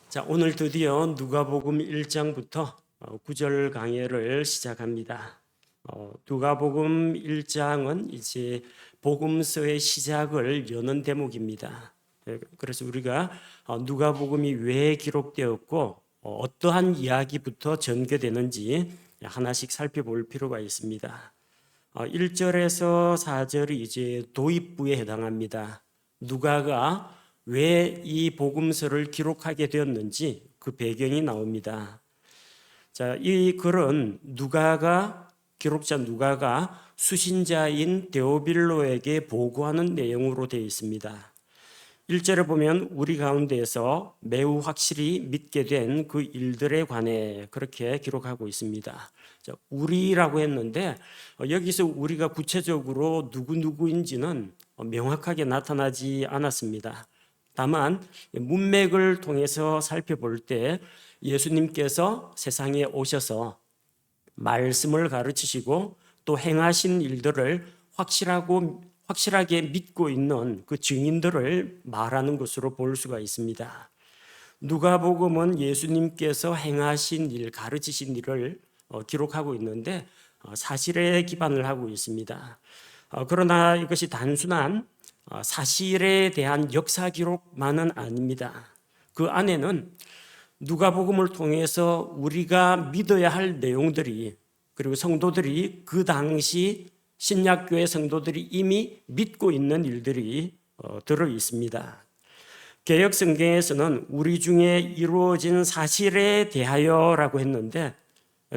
자, 오늘 드디어 누가복음 1장부터 9절 강해를 시작합니다. 누가복음 1장은 이제 복음서의 시작을 여는 대목입니다. 그래서 우리가 누가복음이 왜 기록되었고 어떠한 이야기부터 전개되는지 하나씩 살펴볼 필요가 있습니다. 1절에서 4절이 이제 도입부에 해당합니다. 누가가 왜 이 복음서를 기록하게 되었는지 그 배경이 나옵니다. 자, 이 글은 기록자 누가가 수신자인 데오빌로에게 보고하는 내용으로 되어 있습니다. 1절에 보면 우리 가운데에서 매우 확실히 믿게 된 그 일들에 관해 그렇게 기록하고 있습니다. 우리라고 했는데 여기서 우리가 구체적으로 누구인지는 명확하게 나타나지 않았습니다. 다만 문맥을 통해서 살펴볼 때 예수님께서 세상에 오셔서 말씀을 가르치시고 또 행하신 일들을 확실하게 믿고 있는 그 증인들을 말하는 것으로 볼 수가 있습니다. 누가복음은 예수님께서 행하신 일, 가르치신 일을 기록하고 있는데 사실에 기반을 하고 있습니다. 그러나 이것이 단순한 사실에 대한 역사 기록만은 아닙니다. 그 안에는 누가복음을 통해서 우리가 믿어야 할 내용들이 그리고 성도들이 그 당시 신약교회 성도들이 이미 믿고 있는 일들이 들어 있습니다. 개역 성경에서는 우리 중에 이루어진 사실에 대하여라고 했는데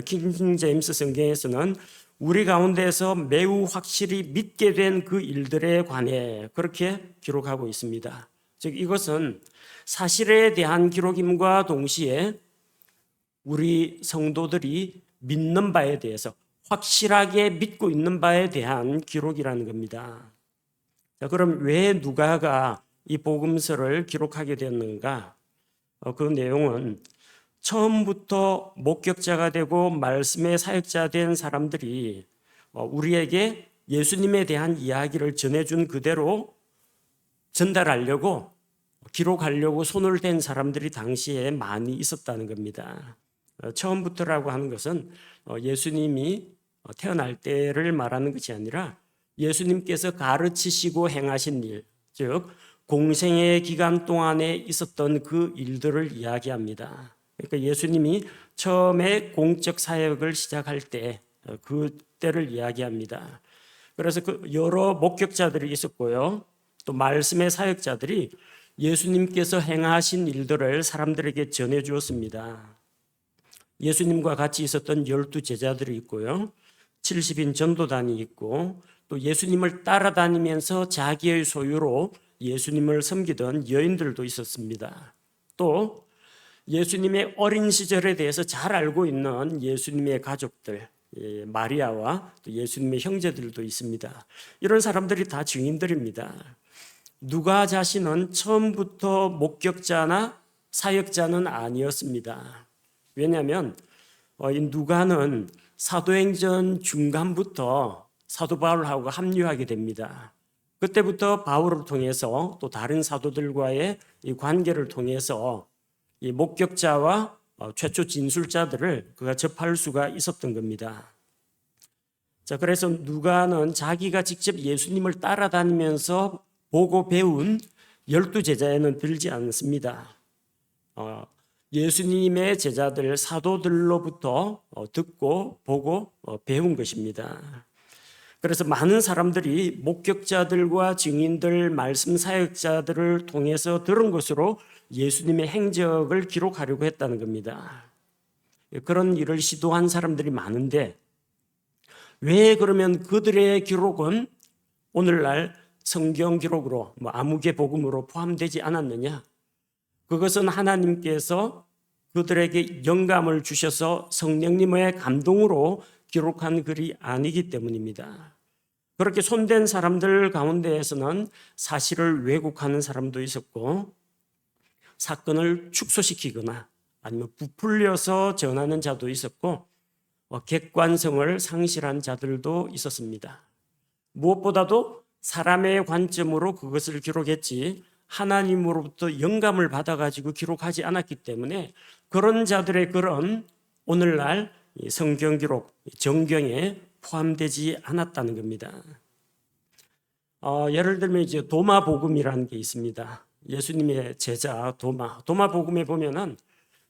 킹 제임스 성경에서는 우리 가운데서 매우 확실히 믿게 된 그 일들에 관해 그렇게 기록하고 있습니다. 즉 이것은 사실에 대한 기록임과 동시에 우리 성도들이 믿는 바에 대해서 확실하게 믿고 있는 바에 대한 기록이라는 겁니다. 자, 그럼 왜 누가가 이 복음서를 기록하게 되었는가? 그 내용은 처음부터 목격자가 되고 말씀의 사역자 된 사람들이 우리에게 예수님에 대한 이야기를 전해준 그대로 전달하려고 기록하려고 손을 댄 사람들이 당시에 많이 있었다는 겁니다. 처음부터라고 하는 것은 예수님이 태어날 때를 말하는 것이 아니라 예수님께서 가르치시고 행하신 일, 즉 공생의 기간 동안에 있었던 그 일들을 이야기합니다. 그러니까 예수님이 처음에 공적 사역을 시작할 때 그때를 이야기합니다. 그래서 그 여러 목격자들이 있었고요. 또 말씀의 사역자들이 예수님께서 행하신 일들을 사람들에게 전해 주었습니다. 예수님과 같이 있었던 12 제자들이 있고요. 70인 전도단이 있고 또 예수님을 따라다니면서 자기의 소유로 예수님을 섬기던 여인들도 있었습니다. 또 예수님의 어린 시절에 대해서 잘 알고 있는 예수님의 가족들, 마리아와 또 예수님의 형제들도 있습니다. 이런 사람들이 다 증인들입니다. 누가 자신은 처음부터 목격자나 사역자는 아니었습니다. 왜냐하면 이 누가는 사도행전 중간부터 사도 바울하고 합류하게 됩니다. 그때부터 바울을 통해서 또 다른 사도들과의 이 관계를 통해서 이 목격자와 최초 진술자들을 그가 접할 수가 있었던 겁니다. 자, 그래서 누가는 자기가 직접 예수님을 따라다니면서 보고 배운 12 제자에는 들지 않습니다. 예수님의 제자들 사도들로부터 듣고 보고 배운 것입니다. 그래서 많은 사람들이 목격자들과 증인들, 말씀 사역자들을 통해서 들은 것으로 예수님의 행적을 기록하려고 했다는 겁니다. 그런 일을 시도한 사람들이 많은데 왜 그러면 그들의 기록은 오늘날 성경 기록으로 아무개 복음으로 포함되지 않았느냐? 그것은 하나님께서 그들에게 영감을 주셔서 성령님의 감동으로 기록한 글이 아니기 때문입니다. 그렇게 손댄 사람들 가운데에서는 사실을 왜곡하는 사람도 있었고 사건을 축소시키거나 아니면 부풀려서 전하는 자도 있었고 객관성을 상실한 자들도 있었습니다. 무엇보다도 사람의 관점으로 그것을 기록했지 하나님으로부터 영감을 받아가지고 기록하지 않았기 때문에 그런 자들의 글은 오늘날 성경 기록, 정경에 포함되지 않았다는 겁니다. 예를 들면 이제 도마 복음이라는 게 있습니다. 예수님의 제자 도마 복음에 보면은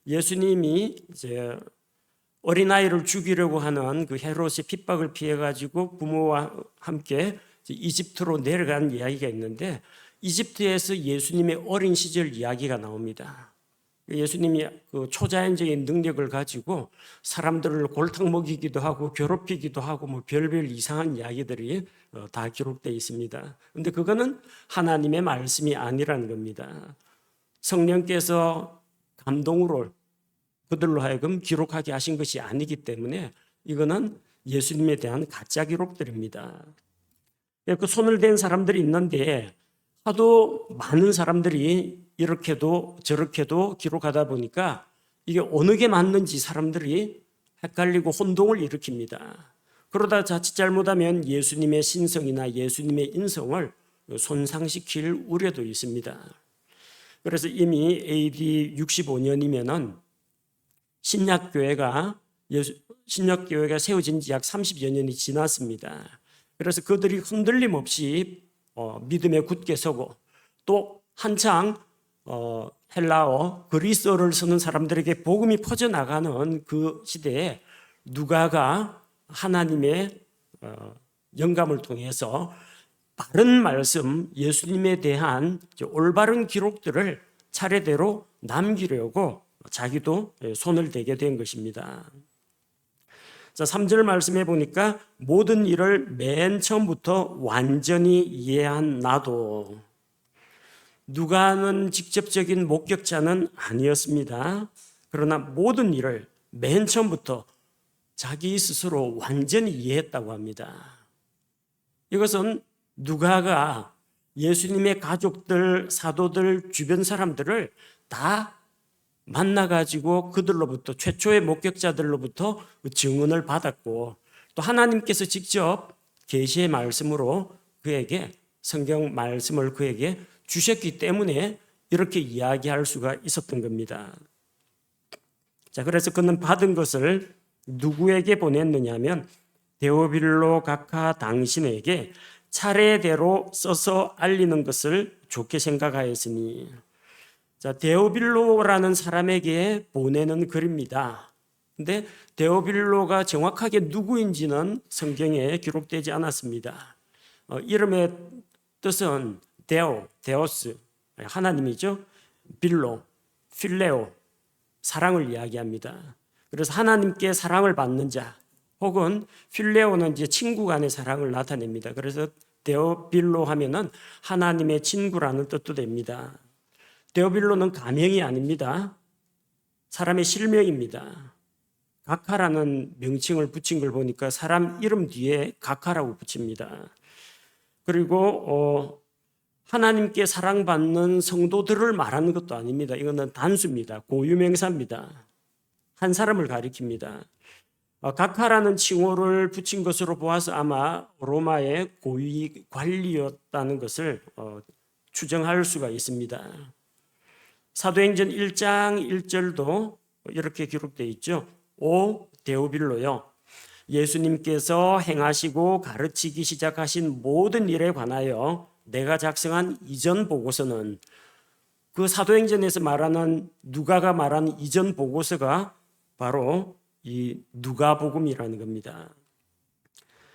예수님이 이제 어린아이를 죽이려고 하는 그 헤롯의 핍박을 피해 가지고 부모와 함께 이집트로 내려간 이야기가 있는데 이집트에서 예수님의 어린 시절 이야기가 나옵니다. 예수님이 그 초자연적인 능력을 가지고 사람들을 골탕 먹이기도 하고 괴롭히기도 하고 뭐 별별 이상한 이야기들이 다 기록되어 있습니다. 그런데 그거는 하나님의 말씀이 아니라는 겁니다. 성령께서 감동으로 그들로 하여금 기록하게 하신 것이 아니기 때문에 이거는 예수님에 대한 가짜 기록들입니다. 그 손을 댄 사람들이 있는데 하도 많은 사람들이 이렇게도 저렇게도 기록하다 보니까 이게 어느 게 맞는지 사람들이 헷갈리고 혼동을 일으킵니다. 그러다 자칫 잘못하면 예수님의 신성이나 예수님의 인성을 손상시킬 우려도 있습니다. 그래서 이미 AD 65년이면은 신약교회가 세워진 지 약 30여 년이 지났습니다. 그래서 그들이 흔들림 없이 믿음에 굳게 서고 또 한창 헬라어, 그리스어를 쓰는 사람들에게 복음이 퍼져나가는 그 시대에 누가가 하나님의 영감을 통해서 바른 말씀, 예수님에 대한 올바른 기록들을 차례대로 남기려고 자기도 손을 대게 된 것입니다. 자, 3절 말씀해 보니까 모든 일을 맨 처음부터 완전히 이해한 나도. 누가는 직접적인 목격자는 아니었습니다. 그러나 모든 일을 맨 처음부터 자기 스스로 완전히 이해했다고 합니다. 이것은 누가가 예수님의 가족들, 사도들, 주변 사람들을 다 만나가지고 그들로부터 최초의 목격자들로부터 증언을 받았고 또 하나님께서 직접 계시의 말씀으로 그에게 성경 말씀을 그에게 주셨기 때문에 이렇게 이야기할 수가 있었던 겁니다. 자, 그래서 그는 받은 것을 누구에게 보냈느냐면 데오빌로 각하 당신에게 차례대로 써서 알리는 것을 좋게 생각하였으니. 자, 데오빌로라는 사람에게 보내는 글입니다. 근데 데오빌로가 정확하게 누구인지는 성경에 기록되지 않았습니다. 이름의 뜻은 데오스, 하나님이죠. 빌로, 필레오, 사랑을 이야기합니다. 그래서 하나님께 사랑을 받는 자, 혹은 필레오는 이제 친구 간의 사랑을 나타냅니다. 그래서 데오빌로 하면은 하나님의 친구라는 뜻도 됩니다. 데오빌로는 가명이 아닙니다. 사람의 실명입니다. 각하라는 명칭을 붙인 걸 보니까 사람 이름 뒤에 각하라고 붙입니다. 그리고 하나님께 사랑받는 성도들을 말하는 것도 아닙니다. 이거는 단수입니다. 고유명사입니다. 한 사람을 가리킵니다. 각하라는 칭호를 붙인 것으로 보아서 아마 로마의 고위 관리였다는 것을 추정할 수가 있습니다. 사도행전 1장 1절도 이렇게 기록되어 있죠. 오 데오빌로요, 예수님께서 행하시고 가르치기 시작하신 모든 일에 관하여 내가 작성한 이전 보고서는, 그 사도행전에서 말하는 누가가 말하는 이전 보고서가 바로 이 누가복음이라는 겁니다.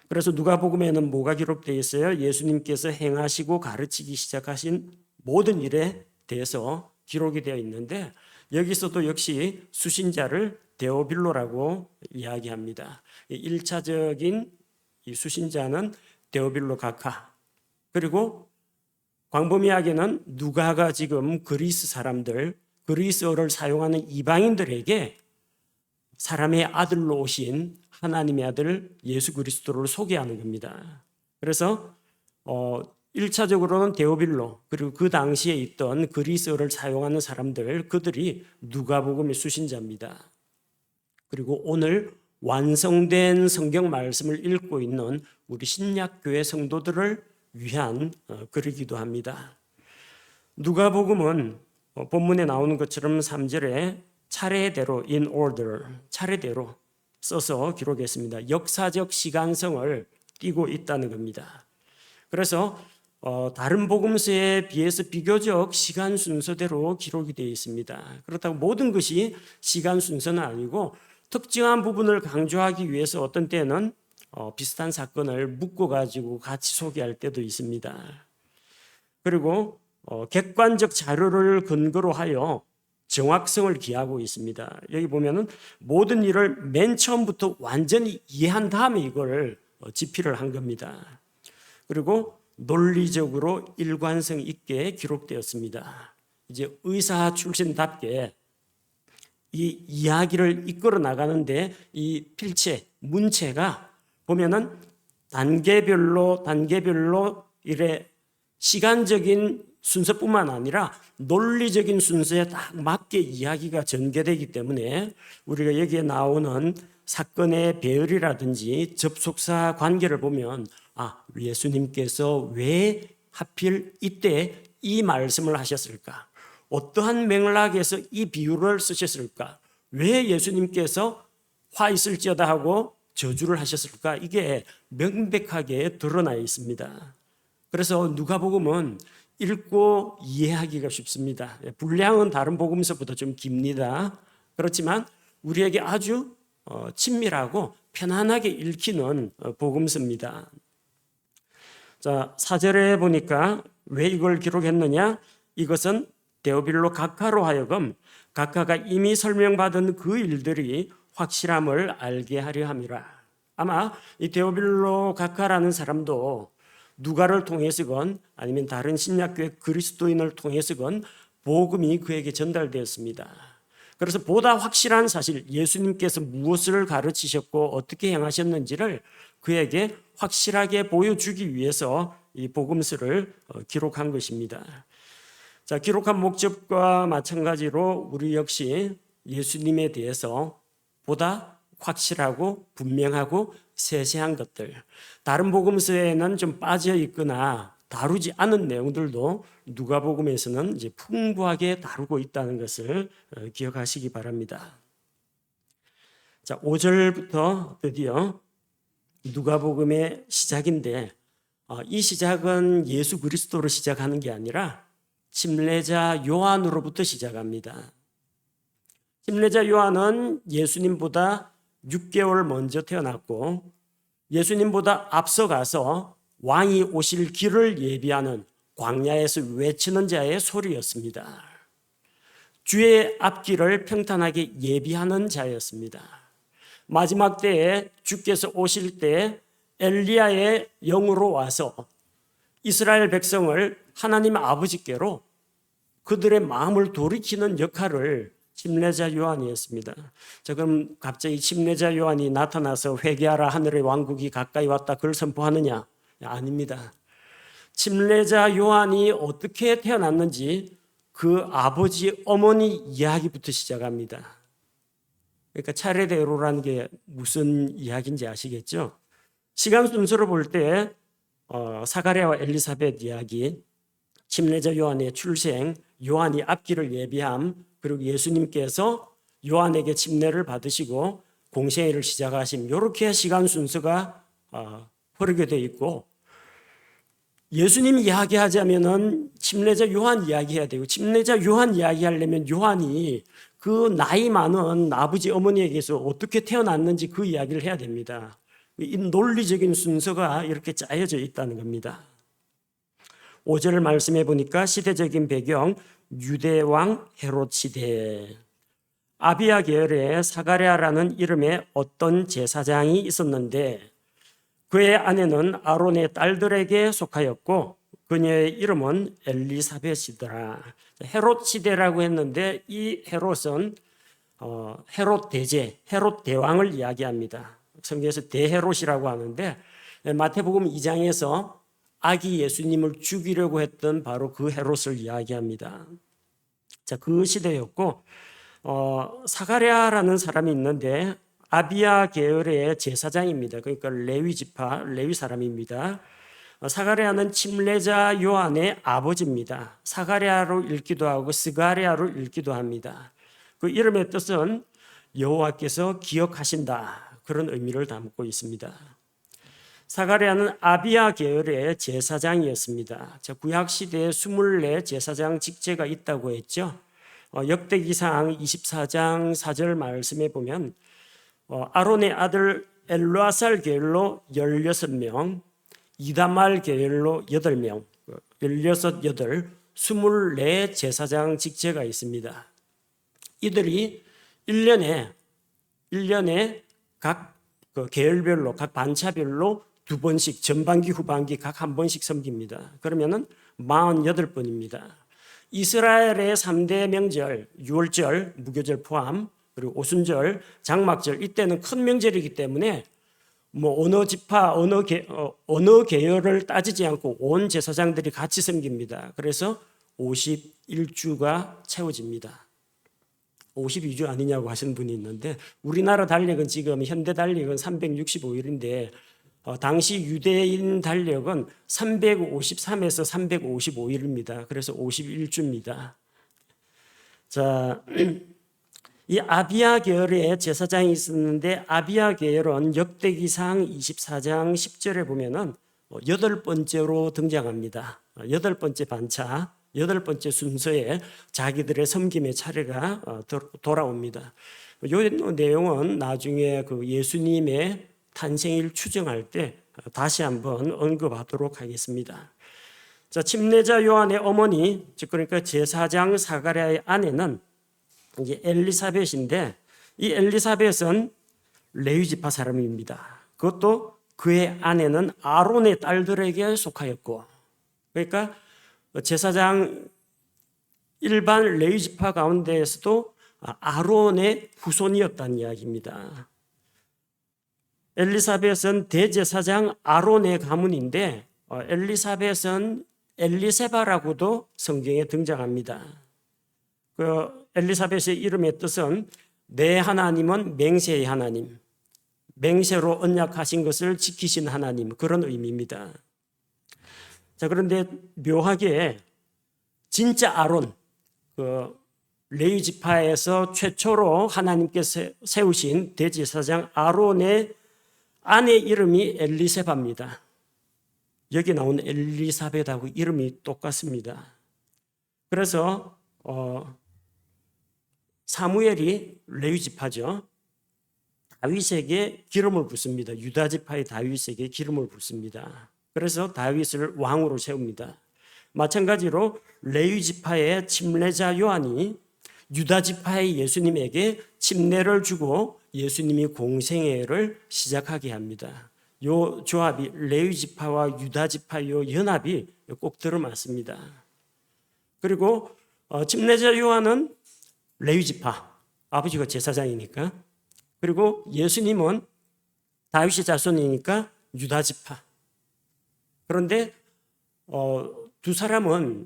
그래서 누가복음에는 뭐가 기록되어 있어요? 예수님께서 행하시고 가르치기 시작하신 모든 일에 대해서 기록이 되어 있는데 여기서도 역시 수신자를 데오빌로라고 이야기합니다. 1차적인 이 수신자는 데오빌로 각하, 그리고 광범위하게는 누가가 지금 그리스 사람들, 그리스어를 사용하는 이방인들에게 사람의 아들로 오신 하나님의 아들 예수 그리스도를 소개하는 겁니다. 그래서 1차적으로는 데오빌로, 그리고 그 당시에 있던 그리스어를 사용하는 사람들, 그들이 누가복음의 수신자입니다. 그리고 오늘 완성된 성경 말씀을 읽고 있는 우리 신약교회 성도들을 위한 글이기도 합니다. 누가복음은 본문에 나오는 것처럼 3절에 차례대로 in order, 차례대로 써서 기록했습니다. 역사적 시간성을 띠고 있다는 겁니다. 그래서 다른 복음서에 비해서 비교적 시간 순서대로 기록이 되어 있습니다. 그렇다고 모든 것이 시간 순서는 아니고 특정한 부분을 강조하기 위해서 어떤 때는 비슷한 사건을 묶어가지고 같이 소개할 때도 있습니다. 그리고 객관적 자료를 근거로 하여 정확성을 기하고 있습니다. 여기 보면은 모든 일을 맨 처음부터 완전히 이해한 다음에 이걸 집필을 한 겁니다. 그리고 논리적으로 일관성 있게 기록되었습니다. 이제 의사 출신답게 이 이야기를 이끌어 나가는데 이 필체, 문체가 보면은 단계별로 이래 시간적인 순서뿐만 아니라 논리적인 순서에 딱 맞게 이야기가 전개되기 때문에 우리가 여기에 나오는 사건의 배열이라든지 접속사 관계를 보면 예수님께서 왜 하필 이때 이 말씀을 하셨을까? 어떠한 맥락에서 이 비유를 쓰셨을까? 왜 예수님께서 화 있을지어다 하고 저주를 하셨을까? 이게 명백하게 드러나 있습니다. 그래서 누가복음은 읽고 이해하기가 쉽습니다. 분량은 다른 복음서보다 좀 깁니다. 그렇지만 우리에게 아주 친밀하고 편안하게 읽히는 복음서입니다. 자, 4절에 보니까 왜 이걸 기록했느냐? 이것은 데오빌로 각하로 하여금 각하가 이미 설명받은 그 일들이 확실함을 알게 하려 함이라. 아마 이 데오빌로 각하라는 사람도 누가를 통해서건 아니면 다른 신약교회 그리스도인을 통해서건 복음이 그에게 전달되었습니다. 그래서 보다 확실한 사실, 예수님께서 무엇을 가르치셨고 어떻게 행하셨는지를 그에게 확실하게 보여주기 위해서 이 복음서를 기록한 것입니다. 자, 기록한 목적과 마찬가지로 우리 역시 예수님에 대해서 보다 확실하고 분명하고 세세한 것들, 다른 복음서에는 좀 빠져 있거나 다루지 않은 내용들도 누가복음에서는 이제 풍부하게 다루고 있다는 것을 기억하시기 바랍니다. 자, 5절부터 드디어 누가복음의 시작인데 이 시작은 예수 그리스도로 시작하는 게 아니라 침례자 요한으로부터 시작합니다. 침례자 요한은 예수님보다 6개월 먼저 태어났고 예수님보다 앞서가서 왕이 오실 길을 예비하는 광야에서 외치는 자의 소리였습니다. 주의 앞길을 평탄하게 예비하는 자였습니다. 마지막 때에 주께서 오실 때 엘리야의 영으로 와서 이스라엘 백성을 하나님 아버지께로 그들의 마음을 돌이키는 역할을 침례자 요한이 했습니다. 자, 그럼 갑자기 침례자 요한이 나타나서 회개하라 하늘의 왕국이 가까이 왔다 그걸 선포하느냐? 아닙니다. 침례자 요한이 어떻게 태어났는지 그 아버지 어머니 이야기부터 시작합니다. 그러니까 차례대로라는 게 무슨 이야기인지 아시겠죠? 시간 순서로 볼 때 사가랴와 엘리사벳 이야기, 침례자 요한의 출생, 요한이 앞길을 예비함, 그리고 예수님께서 요한에게 침례를 받으시고 공생애를 시작하심, 이렇게 시간 순서가 흐르게 되어 있고, 예수님 이야기하자면은 침례자 요한 이야기해야 되고, 침례자 요한 이야기하려면 요한이 그 나이 많은 아버지 어머니에게서 어떻게 태어났는지 그 이야기를 해야 됩니다. 이 논리적인 순서가 이렇게 짜여져 있다는 겁니다. 5절 말씀해 보니까 시대적인 배경, 유대왕 헤롯 시대, 아비야 계열의 사가랴라는 이름의 어떤 제사장이 있었는데 그의 아내는 아론의 딸들에게 속하였고 그녀의 이름은 엘리사벳이더라. 헤롯 시대라고 했는데 이 헤롯은 헤롯 대제, 헤롯 대왕을 이야기합니다. 성경에서 대헤롯이라고 하는데 마태복음 2장에서 아기 예수님을 죽이려고 했던 바로 그 헤롯을 이야기합니다. 자, 그 시대였고 사가랴라는 사람이 있는데 아비야 계열의 제사장입니다. 그러니까 레위 지파, 레위 사람입니다. 사가랴는 침례자 요한의 아버지입니다. 사가랴로 읽기도 하고 스가랴로 읽기도 합니다. 그 이름의 뜻은 여호와께서 기억하신다, 그런 의미를 담고 있습니다. 사가랴는 아비야 계열의 제사장이었습니다. 구약 시대에 24 제사장 직제가 있다고 했죠. 역대기상 24장 4절 말씀에 보면 아론의 아들 엘르아살 계열로 16명, 이다말 계열로 8명, 16, 8, 24 제사장 직제가 있습니다. 이들이 1년에 각 계열별로, 각 반차별로 2번씩, 전반기, 후반기 각 한 번씩 섬깁니다. 그러면은 48번입니다. 이스라엘의 3대 명절, 유월절, 무교절 포함, 그리고 오순절, 장막절, 이때는 큰 명절이기 때문에 어느 지파, 어느 계열을 따지지 않고 온 제사장들이 같이 섬깁니다. 그래서 51주가 채워집니다. 52주 아니냐고 하시는 분이 있는데, 우리나라 달력은 지금 현대 달력은 365일인데 당시 유대인 달력은 353에서 355일입니다. 그래서 51주입니다. 자, 이 아비야 계열의 제사장이 있었는데, 아비야 계열은 역대기상 24장 10절에 보면은 8번째로 등장합니다. 8번째 반차, 8번째 순서에 자기들의 섬김의 차례가 돌아옵니다. 이 내용은 나중에 그 예수님의 탄생일 추정할 때 다시 한번 언급하도록 하겠습니다. 자, 침례자 요한의 어머니, 즉 그러니까 제사장 사가랴의 아내는 이제 엘리사벳인데, 이 엘리사벳은 레위 지파 사람입니다. 그것도 그의 아내는 아론의 딸들에게 속하였고, 그러니까 제사장 일반 레위 지파 가운데에서도 아론의 후손이었다는 이야기입니다. 엘리사벳은 대제사장 아론의 가문인데, 엘리사벳은 엘리세바라고도 성경에 등장합니다. 그 엘리사벳의 이름의 뜻은 내 하나님은 맹세의 하나님, 맹세로 언약하신 것을 지키신 하나님, 그런 의미입니다. 자, 그런데 묘하게 진짜 아론, 그 레위 지파에서 최초로 하나님께서 세우신 대제사장 아론의 아내 이름이 엘리세바입니다. 여기 나온 엘리사벳하고 이름이 똑같습니다. 그래서 사무엘이 레위 지파죠. 다윗에게 기름을 붓습니다. 유다 지파의 다윗에게 기름을 붓습니다. 그래서 다윗을 왕으로 세웁니다. 마찬가지로 레위 지파의 침례자 요한이 유다 지파의 예수님에게 침례를 주고 예수님이 공생애를 시작하게 합니다. 요 조합이, 레위 지파와 유다 지파의 연합이 꼭 들어맞습니다. 그리고 침례자 요한은 레위 지파, 아버지가 제사장이니까, 그리고 예수님은 다윗의 자손이니까 유다 지파. 그런데 두 사람은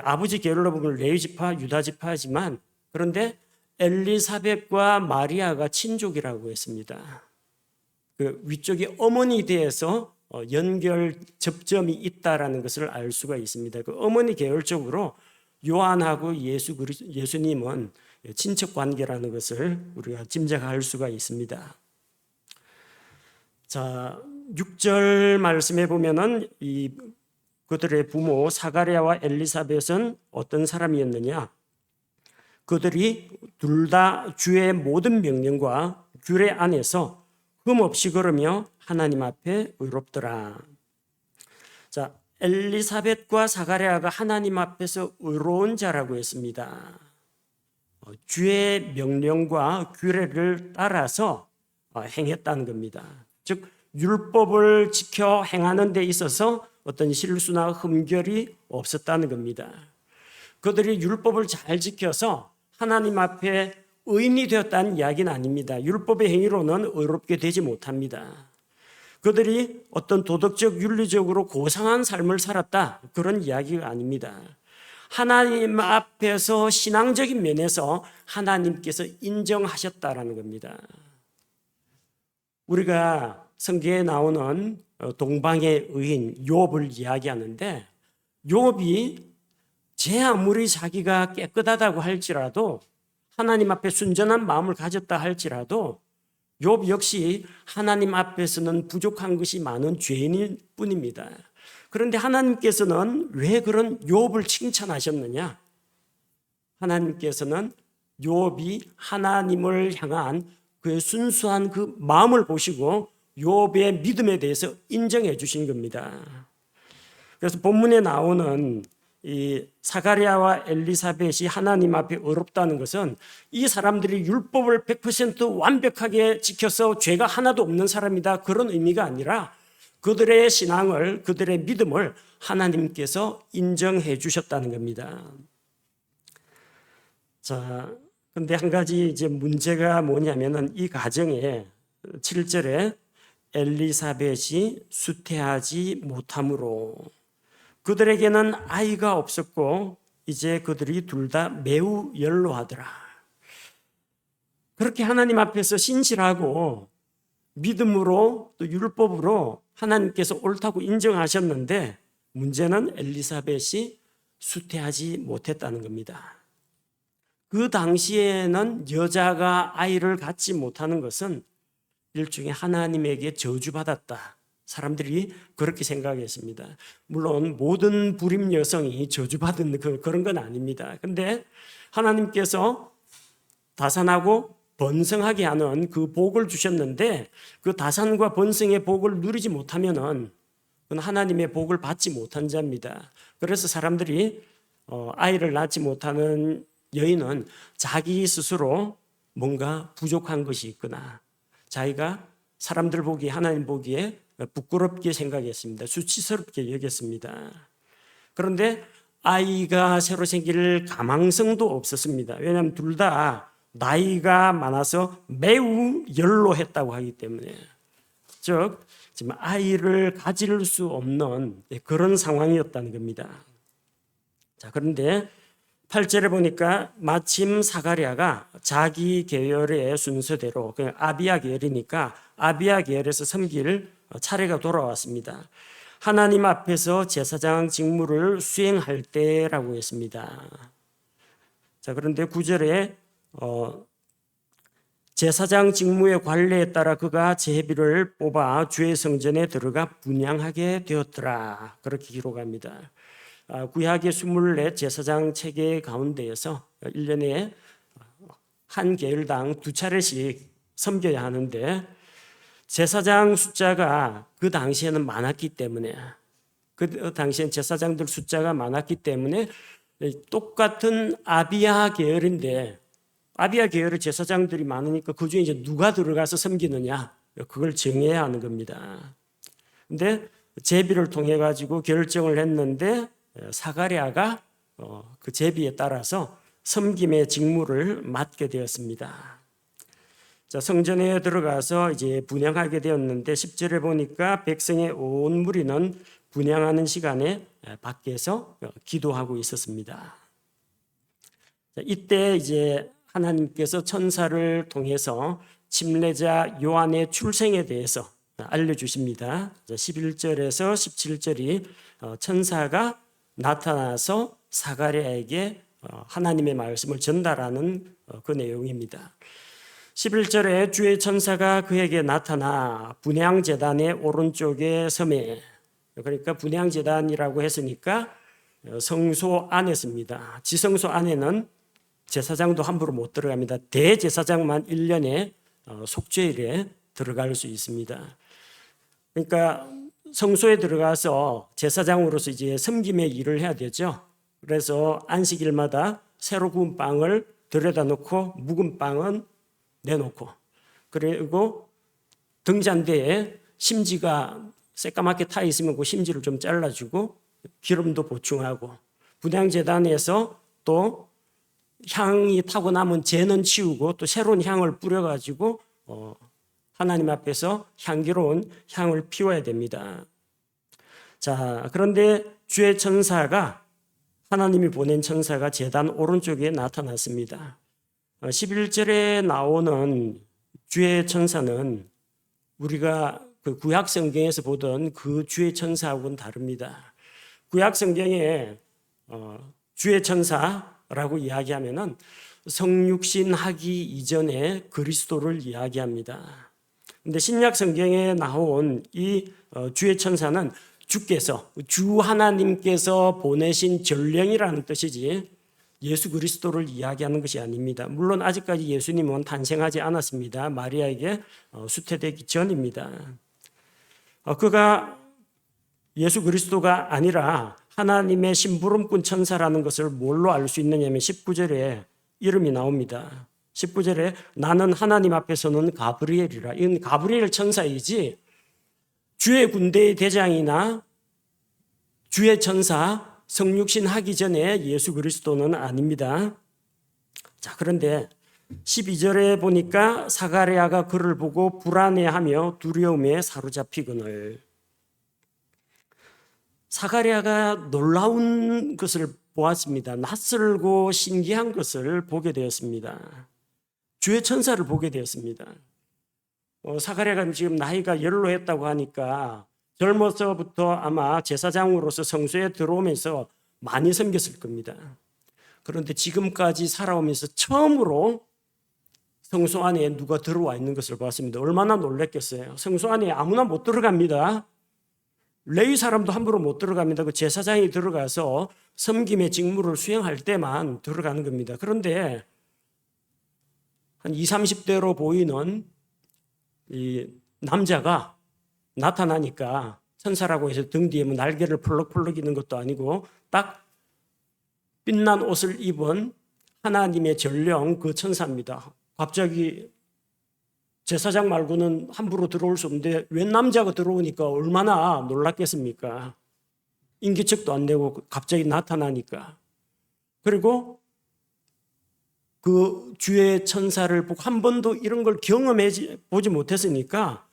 아버지 계열로 보면 레위 지파, 유다 지파지만, 그런데 엘리사벳과 마리아가 친족이라고 했습니다. 그 위쪽에 어머니 대해서 연결 접점이 있다라는 것을 알 수가 있습니다. 그 어머니 계열적으로 요한하고 예수님은 친척 관계라는 것을 우리가 짐작할 수가 있습니다. 자, 6절 말씀에 보면은 그들의 부모 사가랴와 엘리사벳은 어떤 사람이었느냐? 그들이 둘 다 주의 모든 명령과 규례 안에서 흠없이 걸으며 하나님 앞에 의롭더라. 자, 엘리사벳과 사가랴가 하나님 앞에서 의로운 자라고 했습니다. 주의 명령과 규례를 따라서 행했다는 겁니다. 즉 율법을 지켜 행하는 데 있어서 어떤 실수나 흠결이 없었다는 겁니다. 그들이 율법을 잘 지켜서 하나님 앞에 의인이 되었다는 이야기는 아닙니다. 율법의 행위로는 의롭게 되지 못합니다. 그들이 어떤 도덕적, 윤리적으로 고상한 삶을 살았다, 그런 이야기가 아닙니다. 하나님 앞에서 신앙적인 면에서 하나님께서 인정하셨다라는 겁니다. 우리가 성경에 나오는 동방의 의인 욥을 이야기하는데, 욥이 제 아무리 자기가 깨끗하다고 할지라도, 하나님 앞에 순전한 마음을 가졌다 할지라도 욥 역시 하나님 앞에서는 부족한 것이 많은 죄인일 뿐입니다. 그런데 하나님께서는 왜 그런 욥을 칭찬하셨느냐? 하나님께서는 욥이 하나님을 향한 그의 순수한 그 마음을 보시고 욥의 믿음에 대해서 인정해 주신 겁니다. 그래서 본문에 나오는 이 사가랴와 엘리사벳이 하나님 앞에 어렵다는 것은 이 사람들이 율법을 100% 완벽하게 지켜서 죄가 하나도 없는 사람이다, 그런 의미가 아니라 그들의 신앙을, 그들의 믿음을 하나님께서 인정해 주셨다는 겁니다. 자, 근데 한 가지 이제 문제가 뭐냐면은 이 가정에 7절에 엘리사벳이 수태하지 못함으로 그들에게는 아이가 없었고 이제 그들이 둘 다 매우 연로하더라. 그렇게 하나님 앞에서 신실하고 믿음으로 또 율법으로 하나님께서 옳다고 인정하셨는데, 문제는 엘리사벳이 수태하지 못했다는 겁니다. 그 당시에는 여자가 아이를 갖지 못하는 것은 일종의 하나님에게 저주받았다, 사람들이 그렇게 생각했습니다. 물론 모든 불임 여성이 저주받은 그런 건 아닙니다. 근데 하나님께서 다산하고 번성하게 하는 그 복을 주셨는데, 그 다산과 번성의 복을 누리지 못하면은 그건 하나님의 복을 받지 못한 자입니다. 그래서 사람들이 아이를 낳지 못하는 여인은 자기 스스로 뭔가 부족한 것이 있거나 자기가 사람들 보기에, 하나님 보기에 부끄럽게 생각했습니다. 수치스럽게 여겼습니다. 그런데 아이가 새로 생길 가망성도 없었습니다. 왜냐하면 둘 다 나이가 많아서 매우 연로했다고 하기 때문에, 즉 지금 아이를 가질 수 없는 그런 상황이었다는 겁니다. 자, 그런데 8절에 보니까 마침 사가랴가 자기 계열의 순서대로, 아비야 계열이니까 아비야 계열에서 섬길 차례가 돌아왔습니다. 하나님 앞에서 제사장 직무를 수행할 때라고 했습니다. 자, 그런데 9절에 제사장 직무의 관례에 따라 그가 제비를 뽑아 주의 성전에 들어가 분향하게 되었더라, 그렇게 기록합니다. 구약의 24 제사장 체계 가운데에서 1년에 한 계열당 2차례씩 섬겨야 하는데, 제사장 숫자가 그 당시에는 많았기 때문에, 그 당시엔 제사장들 숫자가 많았기 때문에 똑같은 아비야 계열인데, 아비야 계열의 제사장들이 많으니까 그 중에 이제 누가 들어가서 섬기느냐, 그걸 정해야 하는 겁니다. 근데 제비를 통해 가지고 결정을 했는데, 사가랴가 그 제비에 따라서 섬김의 직무를 맡게 되었습니다. 자, 성전에 들어가서 이제 분향하게 되었는데 10절에 보니까 백성의 온 무리는 분향하는 시간에 밖에서 기도하고 있었습니다. 자, 이때 이제 하나님께서 천사를 통해서 침례자 요한의 출생에 대해서 알려주십니다. 11절에서 17절이 천사가 나타나서 사가랴에게 하나님의 말씀을 전달하는 그 내용입니다. 11절에 주의 천사가 그에게 나타나 분향제단의 오른쪽에 섬에, 그러니까 분향제단이라고 했으니까 성소 안에 씁니다. 지성소 안에는 제사장도 함부로 못 들어갑니다. 대제사장만 1년에 속죄일에 들어갈 수 있습니다. 그러니까 성소에 들어가서 제사장으로서 이제 섬김의 일을 해야 되죠. 그래서 안식일마다 새로 구운 빵을 들여다 놓고 묵은 빵은 내놓고, 그리고 등잔대에 심지가 새까맣게 타 있으면 그 심지를 좀 잘라주고 기름도 보충하고, 분향제단에서 또 향이 타고 남은 재는 치우고 또 새로운 향을 뿌려가지고 하나님 앞에서 향기로운 향을 피워야 됩니다. 자, 그런데 주의 천사가, 하나님이 보낸 천사가 제단 오른쪽에 나타났습니다. 11절에 나오는 주의 천사는 우리가 그 구약 성경에서 보던 그 주의 천사하고는 다릅니다. 구약 성경에 주의 천사라고 이야기하면은 성육신 하기 이전에 그리스도를 이야기합니다. 근데 신약 성경에 나온 이 주의 천사는 주께서, 주 하나님께서 보내신 전령이라는 뜻이지 예수 그리스도를 이야기하는 것이 아닙니다. 물론 아직까지 예수님은 탄생하지 않았습니다. 마리아에게 수태되기 전입니다. 그가 예수 그리스도가 아니라 하나님의 심부름꾼 천사라는 것을 뭘로 알 수 있느냐면 19절에 이름이 나옵니다. 19절에 나는 하나님 앞에서는 가브리엘이라. 이건 가브리엘 천사이지 주의 군대의 대장이나 주의 천사 성육신 하기 전에 예수 그리스도는 아닙니다. 자, 그런데 12절에 보니까 사가랴가 그를 보고 불안해하며 두려움에 사로잡히거늘. 사가랴가 놀라운 것을 보았습니다. 낯설고 신기한 것을 보게 되었습니다. 주의 천사를 보게 되었습니다. 사가랴가 지금 나이가 연로했다고 하니까 젊어서부터 아마 제사장으로서 성소에 들어오면서 많이 섬겼을 겁니다. 그런데 지금까지 살아오면서 처음으로 성소 안에 누가 들어와 있는 것을 봤습니다. 얼마나 놀랐겠어요. 성소 안에 아무나 못 들어갑니다. 레위 사람도 함부로 못 들어갑니다. 그 제사장이 들어가서 섬김의 직무를 수행할 때만 들어가는 겁니다. 그런데 한 20, 30대로 보이는 이 남자가 나타나니까 천사라고 해서 등 뒤에 뭐 날개를 펄럭펄럭 있는 것도 아니고 딱 빛난 옷을 입은 하나님의 전령 그 천사입니다. 갑자기 제사장 말고는 함부로 들어올 수 없는데 웬 남자가 들어오니까 얼마나 놀랐겠습니까? 인기척도 안 내고 갑자기 나타나니까. 그리고 그 주의 천사를 보고 한 번도 이런 걸 경험해 보지 못했으니까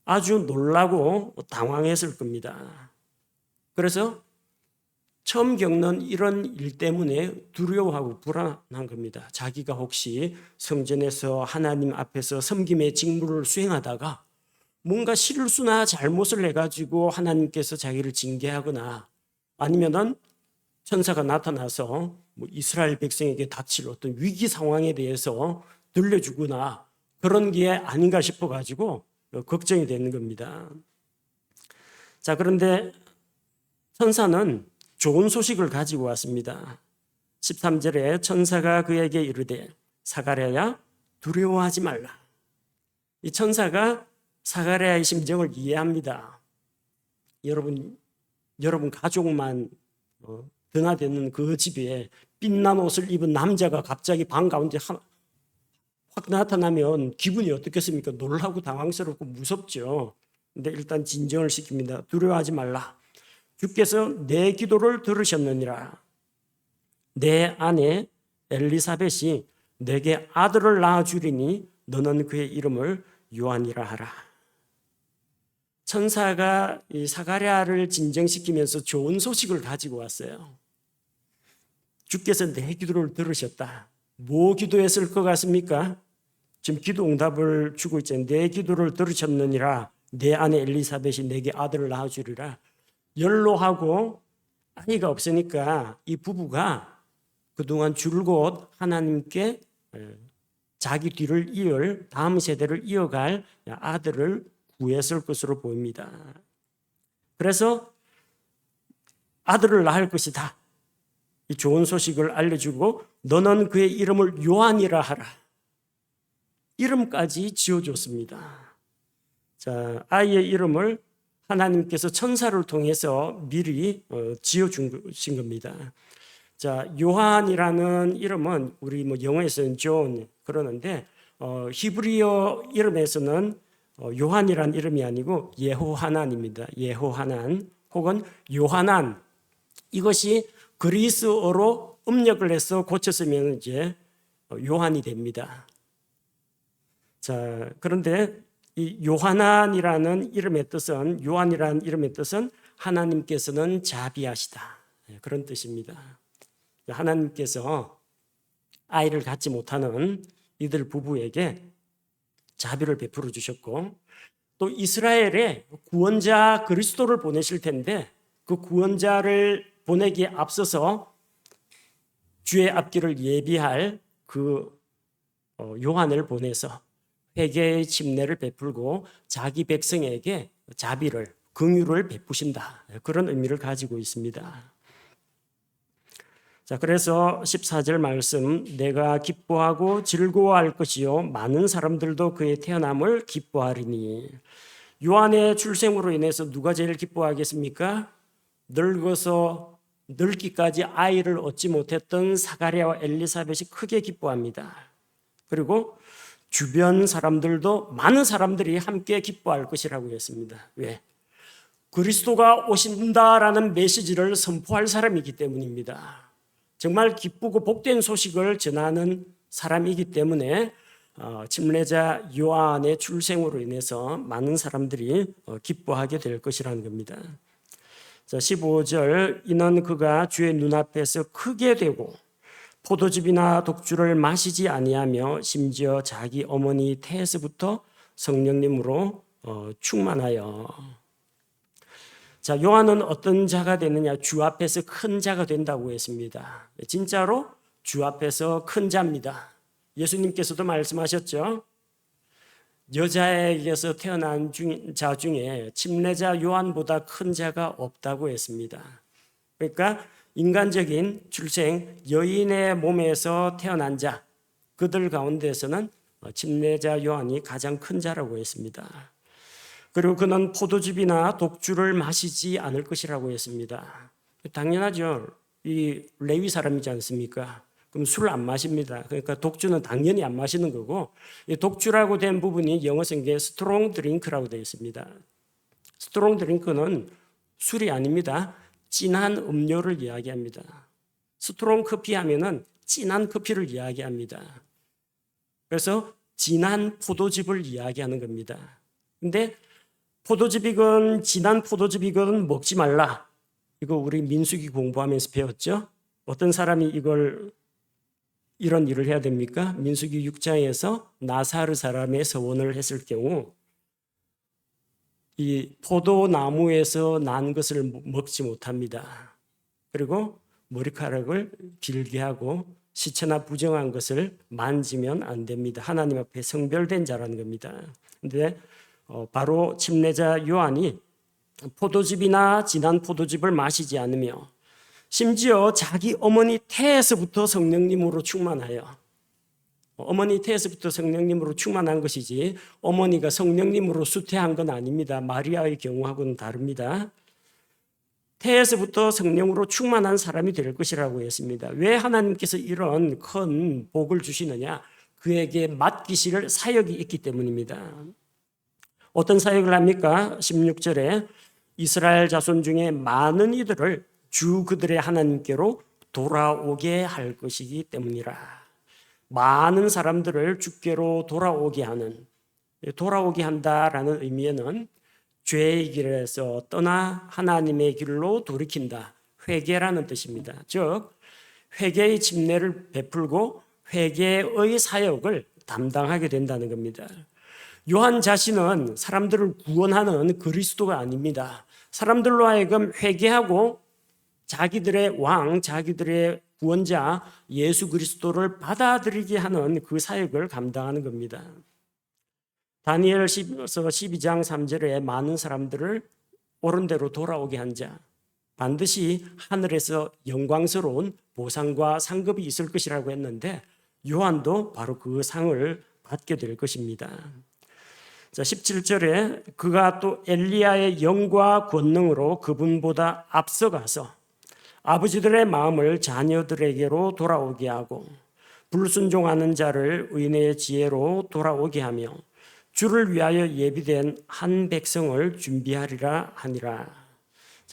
아주 놀라고 당황했을 겁니다. 그래서 처음 겪는 이런 일 때문에 두려워하고 불안한 겁니다. 자기가 혹시 성전에서 하나님 앞에서 섬김의 직무를 수행하다가 뭔가 실수나 잘못을 해가지고 하나님께서 자기를 징계하거나 아니면은 천사가 나타나서 뭐 이스라엘 백성에게 닥칠 어떤 위기 상황에 대해서 들려주거나 그런 게 아닌가 싶어가지고 걱정이 되는 겁니다. 자, 그런데 천사는 좋은 소식을 가지고 왔습니다. 13절에 천사가 그에게 이르되 사가랴야 두려워하지 말라. 이 천사가 사가랴의 심정을 이해합니다. 여러분 가족만 드나드는 그 집에 빛난 옷을 입은 남자가 갑자기 방 가운데 확 나타나면 기분이 어떻겠습니까? 놀라고 당황스럽고 무섭죠. 근데 일단 진정을 시킵니다. 두려워하지 말라. 주께서 내 기도를 들으셨느니라. 내 아내 엘리사벳이 내게 아들을 낳아주리니 너는 그의 이름을 요한이라 하라. 천사가 이 사가랴를 진정시키면서 좋은 소식을 가지고 왔어요. 주께서 내 기도를 들으셨다. 뭐 기도했을 것 같습니까? 지금 기도 응답을 주고 있잖아요. 내 기도를 들으셨느니라. 내 아내 엘리사벳이 내게 아들을 낳아주리라. 연로하고 아이가 없으니까 이 부부가 그동안 줄곧 하나님께 자기 뒤를 이을 다음 세대를 이어갈 아들을 구했을 것으로 보입니다. 그래서 아들을 낳을 것이다. 이 좋은 소식을 알려주고 너는 그의 이름을 요한이라 하라. 이름까지 지어줬습니다. 아이의 이름을 하나님께서 천사를 통해서 미리 지어주신 겁니다. 요한이라는 이름은 우리 영어에서는 존 그러는데 히브리어 이름에서는 요한이라는 이름이 아니고 예호하난입니다. 예호하난 혹은 요하난 이것이 그리스어로 음력을 해서 고쳤으면 이제 요한이 됩니다. 그런데 이 요한이라는 이름의 뜻은 하나님께서는 자비하시다. 그런 뜻입니다. 하나님께서 아이를 갖지 못하는 이들 부부에게 자비를 베풀어 주셨고 또 이스라엘에 구원자 그리스도를 보내실 텐데 그 구원자를 보내기에 앞서서 주의 앞길을 예비할 그 요한을 보내서 회개의 침례를 베풀고 자기 백성에게 자비를 긍휼을 베푸신다. 그런 의미를 가지고 있습니다. 자, 그래서 14절 말씀, 내가 기뻐하고 즐거워할 것이요 많은 사람들도 그의 태어남을 기뻐하리니. 요한의 출생으로 인해서 누가 제일 기뻐하겠습니까? 늙어서 늙기까지 아이를 얻지 못했던 사가랴와 엘리사벳이 크게 기뻐합니다. 그리고 주변 사람들도 많은 사람들이 함께 기뻐할 것이라고 했습니다. 왜? 그리스도가 오신다라는 메시지를 선포할 사람이기 때문입니다. 정말 기쁘고 복된 소식을 전하는 사람이기 때문에 침례자 요한의 출생으로 인해서 많은 사람들이 기뻐하게 될 것이라는 겁니다. 자, 15절, 이는 그가 주의 눈앞에서 크게 되고 포도즙이나 독주를 마시지 아니하며 심지어 자기 어머니 태에서부터 성령님으로 충만하여. 자, 요한은 어떤 자가 되느냐? 주 앞에서 큰 자가 된다고 했습니다. 진짜로 주 앞에서 큰 자입니다. 예수님께서도 말씀하셨죠. 여자에게서 태어난 자 중에 침례자 요한보다 큰 자가 없다고 했습니다. 그러니까 인간적인 출생, 여인의 몸에서 태어난 자, 그들 가운데서는 침례자 요한이 가장 큰 자라고 했습니다. 그리고 그는 포도즙이나 독주를 마시지 않을 것이라고 했습니다. 당연하죠. 이 레위 사람이지 않습니까? 그럼 술 안 마십니다. 그러니까 독주는 당연히 안 마시는 거고, 이 독주라고 된 부분이 영어 성경에 스트롱 드링크라고 되어 있습니다. 스트롱 드링크는 술이 아닙니다. 진한 음료를 이야기합니다. 스트롱 커피 하면은 진한 커피를 이야기합니다. 그래서 진한 포도즙을 이야기하는 겁니다. 근데 포도즙이건 진한 포도즙이건 먹지 말라. 이거 우리 민수기 공부하면서 배웠죠? 어떤 사람이 이런 일을 해야 됩니까? 민수기 6장에서 나사르 사람의 서원을 했을 경우 이 포도나무에서 난 것을 먹지 못합니다. 그리고 머리카락을 길게 하고 시체나 부정한 것을 만지면 안 됩니다. 하나님 앞에 성별된 자라는 겁니다. 그런데 바로 침례자 요한이 포도즙이나 진한 포도즙을 마시지 않으며 심지어 자기 어머니 태에서부터 성령님으로 충만하여, 어머니 태에서부터 성령님으로 충만한 것이지 어머니가 성령님으로 수태한 건 아닙니다. 마리아의 경우하고는 다릅니다. 태에서부터 성령으로 충만한 사람이 될 것이라고 했습니다. 왜 하나님께서 이런 큰 복을 주시느냐? 그에게 맡기실 사역이 있기 때문입니다. 어떤 사역을 합니까? 16절에 이스라엘 자손 중에 많은 이들을 주 그들의 하나님께로 돌아오게 할 것이기 때문이라. 많은 사람들을 주께로 돌아오게 한다라는 의미에는 죄의 길에서 떠나 하나님의 길로 돌이킨다. 회개라는 뜻입니다. 즉 회개의 침례를 베풀고 회개의 사역을 담당하게 된다는 겁니다. 요한 자신은 사람들을 구원하는 그리스도가 아닙니다. 사람들로 하여금 회개하고 자기들의 왕, 자기들의 구원자 예수 그리스도를 받아들이게 하는 그 사역을 감당하는 겁니다. 다니엘서 12장 3절에 많은 사람들을 옳은 대로 돌아오게 한 자, 반드시 하늘에서 영광스러운 보상과 상급이 있을 것이라고 했는데 요한도 바로 그 상을 받게 될 것입니다. 자, 17절에 그가 또 엘리야의 영과 권능으로 그분보다 앞서가서 아버지들의 마음을 자녀들에게로 돌아오게 하고 불순종하는 자를 의인의 지혜로 돌아오게 하며 주를 위하여 예비된 한 백성을 준비하리라 하니라.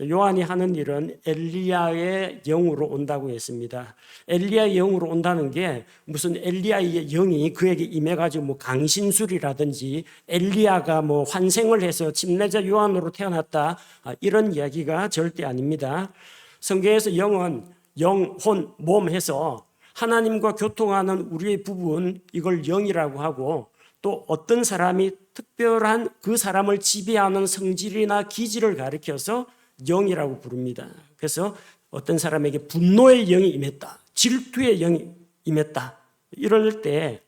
요한이 하는 일은 엘리야의 영으로 온다고 했습니다. 엘리야의 영으로 온다는 게 무슨 엘리야의 영이 그에게 임해가지고 뭐 강신술이라든지 엘리야가 뭐 환생을 해서 침례자 요한으로 태어났다, 이런 이야기가 절대 아닙니다. 성경에서 영은 영, 혼, 몸 해서 하나님과 교통하는 우리의 부분, 이걸 영이라고 하고 또 어떤 사람이 특별한 그 사람을 지배하는 성질이나 기질을 가리켜서 영이라고 부릅니다. 그래서 어떤 사람에게 분노의 영이 임했다, 질투의 영이 임했다, 이럴 때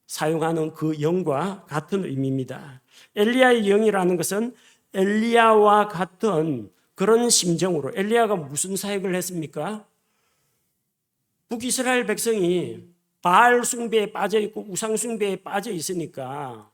사용하는 그 영과 같은 의미입니다. 엘리야의 영이라는 것은 엘리야와 같은 그런 심정으로, 엘리야가 무슨 사역을 했습니까? 북이스라엘 백성이 바알 숭배에 빠져 있고 우상 숭배에 빠져 있으니까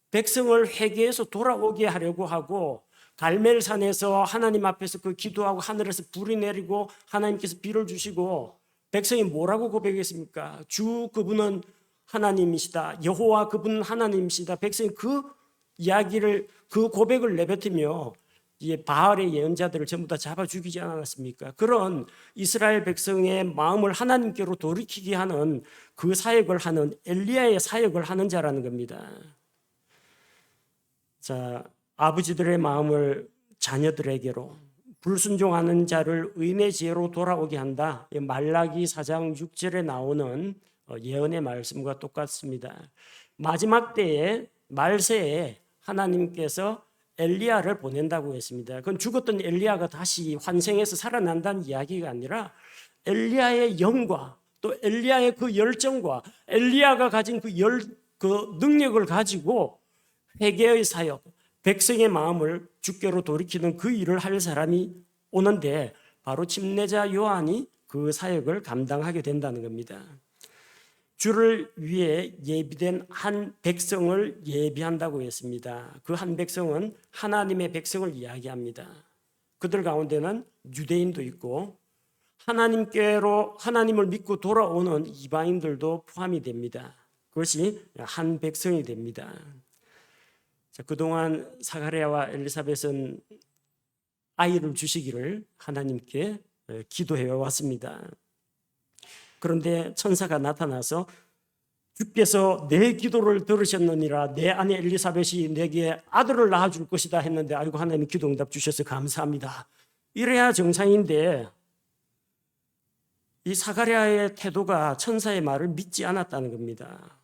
백성을 회개해서 돌아오게 하려고 하고, 갈멜산에서 하나님 앞에서 그 기도하고 하늘에서 불이 내리고 하나님께서 비를 주시고, 백성이 뭐라고 고백했습니까? 주 그분은 하나님이시다, 여호와 그분은 하나님이시다. 백성이 그 이야기를, 그 고백을 내뱉으며 바알의 예언자들을 전부 다 잡아 죽이지 않았습니까? 그런 이스라엘 백성의 마음을 하나님께로 돌이키게 하는 그 사역을 하는 엘리야의 사역을 하는 자라는 겁니다. 자, 아버지들의 마음을 자녀들에게로, 불순종하는 자를 의인의 지혜로 돌아오게 한다. 말라기 4장 6절에 나오는 예언의 말씀과 똑같습니다. 마지막 때에 말세에 하나님께서 엘리야를 보낸다고 했습니다. 그건 죽었던 엘리야가 다시 환생해서 살아난다는 이야기가 아니라 엘리야의 영과 또 엘리야의 그 열정과 엘리야가 가진 그 능력을 가지고 회개의 사역, 백성의 마음을 주께로 돌이키는 그 일을 할 사람이 오는데, 바로 침례자 요한이 그 사역을 감당하게 된다는 겁니다. 주를 위해 예비된 한 백성을 예비한다고 했습니다. 그 한 백성은 하나님의 백성을 이야기합니다. 그들 가운데는 유대인도 있고 하나님께로, 하나님을 믿고 돌아오는 이방인들도 포함이 됩니다. 그것이 한 백성이 됩니다. 자, 그동안 사가랴와 엘리사벳은 아이를 주시기를 하나님께 기도해 왔습니다. 그런데 천사가 나타나서 주께서 내 기도를 들으셨느니라, 내 아내 엘리사벳이 내게 아들을 낳아줄 것이다 했는데, 아이고 하나님 기도 응답 주셔서 감사합니다. 이래야 정상인데 이 사가랴의 태도가 천사의 말을 믿지 않았다는 겁니다.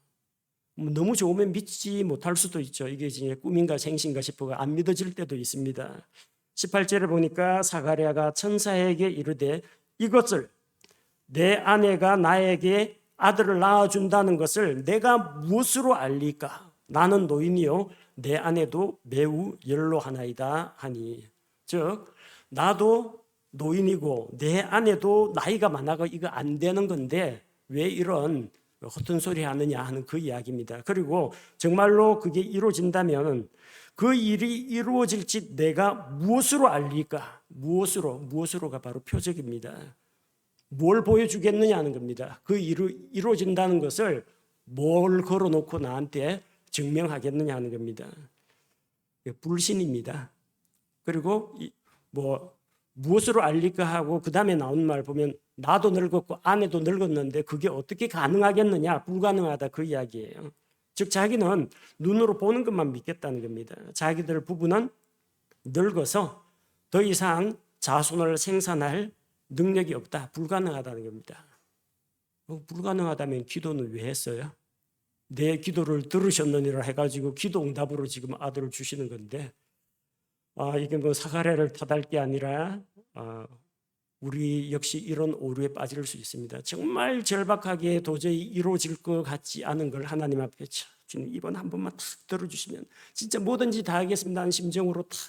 너무 좋으면 믿지 못할 수도 있죠. 이게 이제 꿈인가 생신가 싶어가 안 믿어질 때도 있습니다. 18절에 보니까 사가랴가 천사에게 이르되 이것을, 내 아내가 나에게 아들을 낳아준다는 것을 내가 무엇으로 알리까? 나는 노인이요 내 아내도 매우 연로하나이다 하니. 즉 나도 노인이고 내 아내도 나이가 많아가 이거 안 되는 건데 왜 이런 허튼 소리 하느냐 하는 그 이야기입니다. 그리고 정말로 그게 이루어진다면 그 일이 이루어질지 내가 무엇으로 알릴까? 무엇으로가 바로 표적입니다. 뭘 보여주겠느냐 하는 겁니다. 그 일이 이루어진다는 것을 뭘 걸어놓고 나한테 증명하겠느냐 하는 겁니다. 불신입니다. 그리고 무엇으로 알릴까 하고 그 다음에 나온 말 보면 나도 늙었고 아내도 늙었는데 그게 어떻게 가능하겠느냐, 불가능하다 그 이야기예요. 즉 자기는 눈으로 보는 것만 믿겠다는 겁니다. 자기들 부부는 늙어서 더 이상 자손을 생산할 능력이 없다, 불가능하다는 겁니다. 불가능하다면 기도는 왜 했어요? 내 기도를 들으셨느니라 해가지고 기도 응답으로 지금 아들을 주시는 건데, 이게 사가랴를 탓할 게 아니라 우리 역시 이런 오류에 빠질 수 있습니다. 정말 절박하게 도저히 이루어질 것 같지 않은 걸 하나님 앞에 주님 이번 한 번만 탁 들어주시면 진짜 뭐든지 다 하겠습니다 하는 심정으로 탁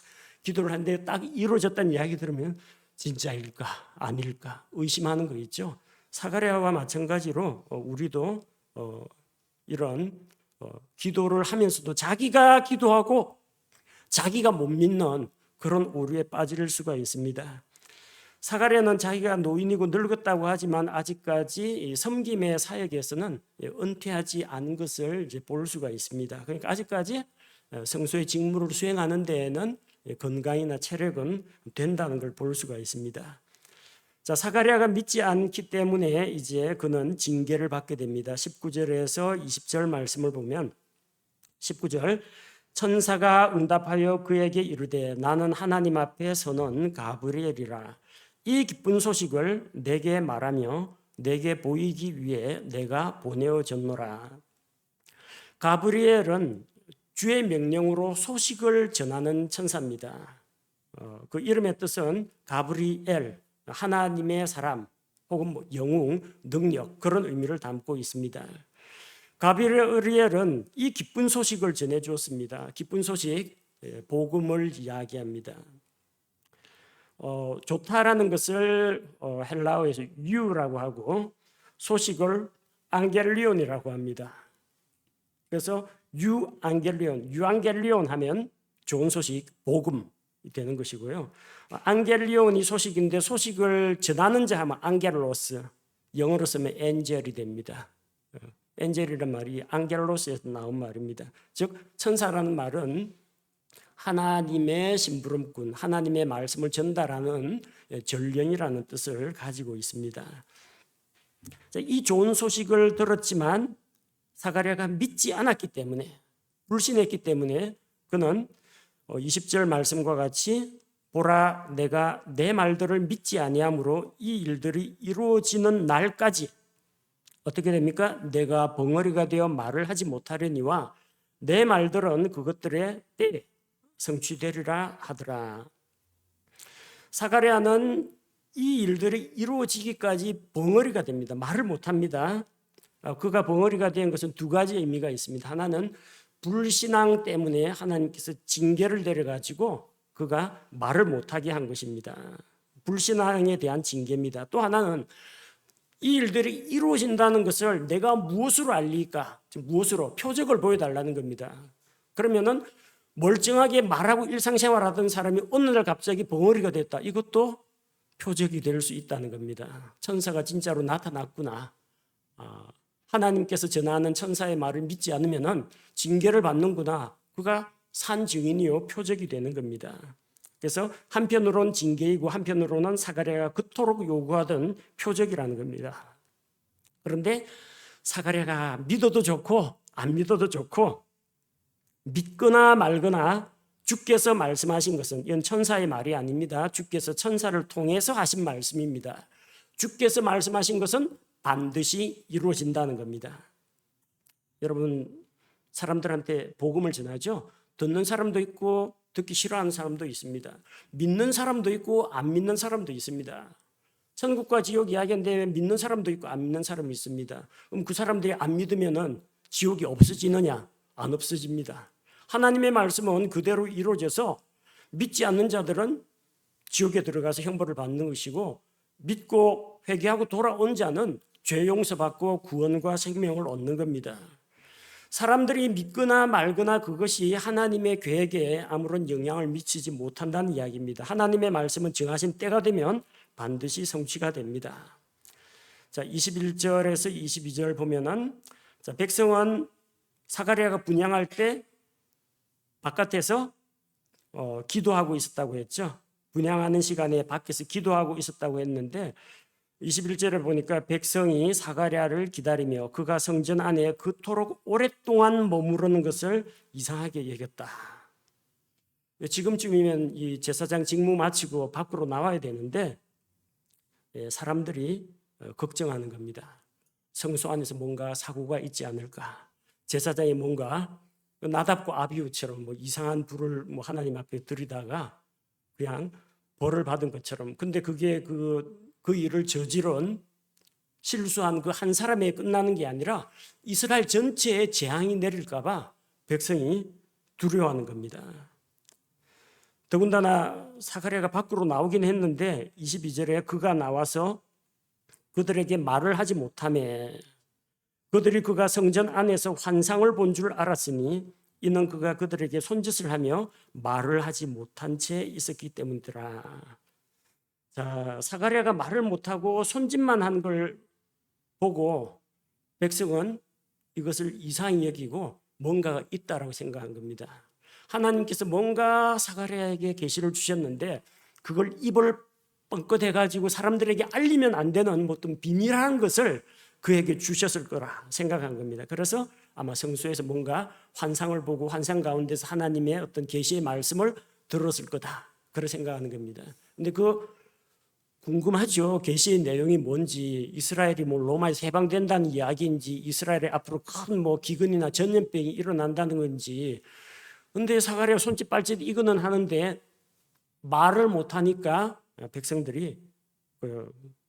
기도를 하는데 딱 이루어졌다는 이야기 들으면 진짜일까 아닐까 의심하는 거 있죠. 사가랴와 마찬가지로 우리도 이런 기도를 하면서도 자기가 기도하고 자기가 못 믿는 그런 오류에 빠질 수가 있습니다. 사가랴는 자기가 노인이고 늙었다고 하지만 아직까지 섬김의 사역에서는 은퇴하지 않은 것을 이제 볼 수가 있습니다. 그러니까 아직까지 성소의 직무를 수행하는 데에는 건강이나 체력은 된다는 걸 볼 수가 있습니다. 자, 사가랴가 믿지 않기 때문에 이제 그는 징계를 받게 됩니다. 19절에서 20절 말씀을 보면 19절 천사가 응답하여 그에게 이르되 나는 하나님 앞에 서는 가브리엘이라. 이 기쁜 소식을 내게 말하며 내게 보이기 위해 내가 보내어졌노라. 가브리엘은 주의 명령으로 소식을 전하는 천사입니다. 그 이름의 뜻은 가브리엘, 하나님의 사람 혹은 뭐 영웅, 능력 그런 의미를 담고 있습니다. 가브리엘은 이 기쁜 소식을 전해주었습니다. 기쁜 소식, 복음을 이야기합니다. 좋다라는 것을 헬라어에서 유라고 하고 소식을 앙겔리온이라고 합니다. 그래서 유앙겔리온 하면 좋은 소식, 복음이 되는 것이고요. 앙겔리온이 소식인데 소식을 전하는 자 하면 앙겔로스, 영어로 쓰면 엔젤이 됩니다. 엔젤이란 말이 앙겔로스에서 나온 말입니다. 즉 천사라는 말은 하나님의 심부름꾼, 하나님의 말씀을 전달하는 전령이라는 뜻을 가지고 있습니다. 이 좋은 소식을 들었지만 사가랴가 믿지 않았기 때문에, 불신했기 때문에 그는 20절 말씀과 같이 보라 내가 내 말들을 믿지 아니하므로 이 일들이 이루어지는 날까지 어떻게 됩니까? 내가 벙어리가 되어 말을 하지 못하려니와 내 말들은 그것들의 때에 성취되리라 하더라. 사가랴는 이 일들이 이루어지기까지 벙어리가 됩니다. 말을 못합니다. 그가 벙어리가 된 것은 두 가지 의미가 있습니다. 하나는 불신앙 때문에 하나님께서 징계를 내려가지고 그가 말을 못하게 한 것입니다. 불신앙에 대한 징계입니다. 또 하나는 이 일들이 이루어진다는 것을 내가 무엇으로 알리까? 무엇으로? 표적을 보여달라는 겁니다. 그러면은 멀쩡하게 말하고 일상생활하던 사람이 어느 날 갑자기 벙어리가 됐다. 이것도 표적이 될 수 있다는 겁니다. 천사가 진짜로 나타났구나. 하나님께서 전하는 천사의 말을 믿지 않으면 징계를 받는구나. 그가 산 증인이요 표적이 되는 겁니다. 그래서 한편으로는 징계이고 한편으로는 사가랴가 그토록 요구하던 표적이라는 겁니다. 그런데 사가랴가 믿어도 좋고 안 믿어도 좋고 믿거나 말거나 주께서 말씀하신 것은 이건 천사의 말이 아닙니다. 주께서 천사를 통해서 하신 말씀입니다. 주께서 말씀하신 것은 반드시 이루어진다는 겁니다. 여러분 사람들한테 복음을 전하죠. 듣는 사람도 있고 듣기 싫어하는 사람도 있습니다. 믿는 사람도 있고 안 믿는 사람도 있습니다. 천국과 지옥 이야기인데 믿는 사람도 있고 안 믿는 사람이 있습니다. 그럼 그 사람들이 안 믿으면은 지옥이 없어지느냐? 안 없어집니다. 하나님의 말씀은 그대로 이루어져서 믿지 않는 자들은 지옥에 들어가서 형벌을 받는 것이고 믿고 회개하고 돌아온 자는 죄 용서받고 구원과 생명을 얻는 겁니다. 사람들이 믿거나 말거나 그것이 하나님의 계획에 아무런 영향을 미치지 못한다는 이야기입니다. 하나님의 말씀은 정하신 때가 되면 반드시 성취가 됩니다. 자, 21절에서 22절 보면은 백성은 사가랴가 분향할 때 바깥에서 기도하고 있었다고 했죠. 분향하는 시간에 밖에서 기도하고 있었다고 했는데 21절에 보니까 백성이 사가랴를 기다리며 그가 성전 안에 그토록 오랫동안 머무르는 것을 이상하게 여겼다. 지금쯤이면 이 제사장 직무 마치고 밖으로 나와야 되는데 사람들이 걱정하는 겁니다. 성소 안에서 뭔가 사고가 있지 않을까. 제사장이 뭔가 나답과 아비후처럼 뭐 이상한 불을 뭐 하나님 앞에 들이다가 그냥 벌을 받은 것처럼. 근데 그게 그 일을 저지른 실수한 그 한 사람에 끝나는 게 아니라 이스라엘 전체에 재앙이 내릴까 봐 백성이 두려워하는 겁니다. 더군다나 사가랴가 밖으로 나오긴 했는데 22절에 그가 나와서 그들에게 말을 하지 못하며 그들이 그가 성전 안에서 환상을 본 줄 알았으니 이는 그가 그들에게 손짓을 하며 말을 하지 못한 채 있었기 때문이더라. 자, 사가랴가 말을 못하고 손짓만 한 걸 보고 백성은 이것을 이상히 여기고 뭔가가 있다라고 생각한 겁니다. 하나님께서 뭔가 사가랴에게 계시를 주셨는데 그걸 입을 뻥끗해 가지고 사람들에게 알리면 안 되는 어떤 비밀한 것을 그에게 주셨을 거라 생각한 겁니다. 그래서 아마 성소에서 뭔가 환상을 보고 환상 가운데서 하나님의 어떤 계시의 말씀을 들었을 거다. 그렇게 생각하는 겁니다. 근데 그 궁금하죠. 계시의 내용이 뭔지, 이스라엘이 뭐 로마에서 해방된다는 이야기인지, 이스라엘에 앞으로 큰 뭐 기근이나 전염병이 일어난다는 건지. 근데 사가랴 손짓 발짓 이거는 하는데 말을 못 하니까 백성들이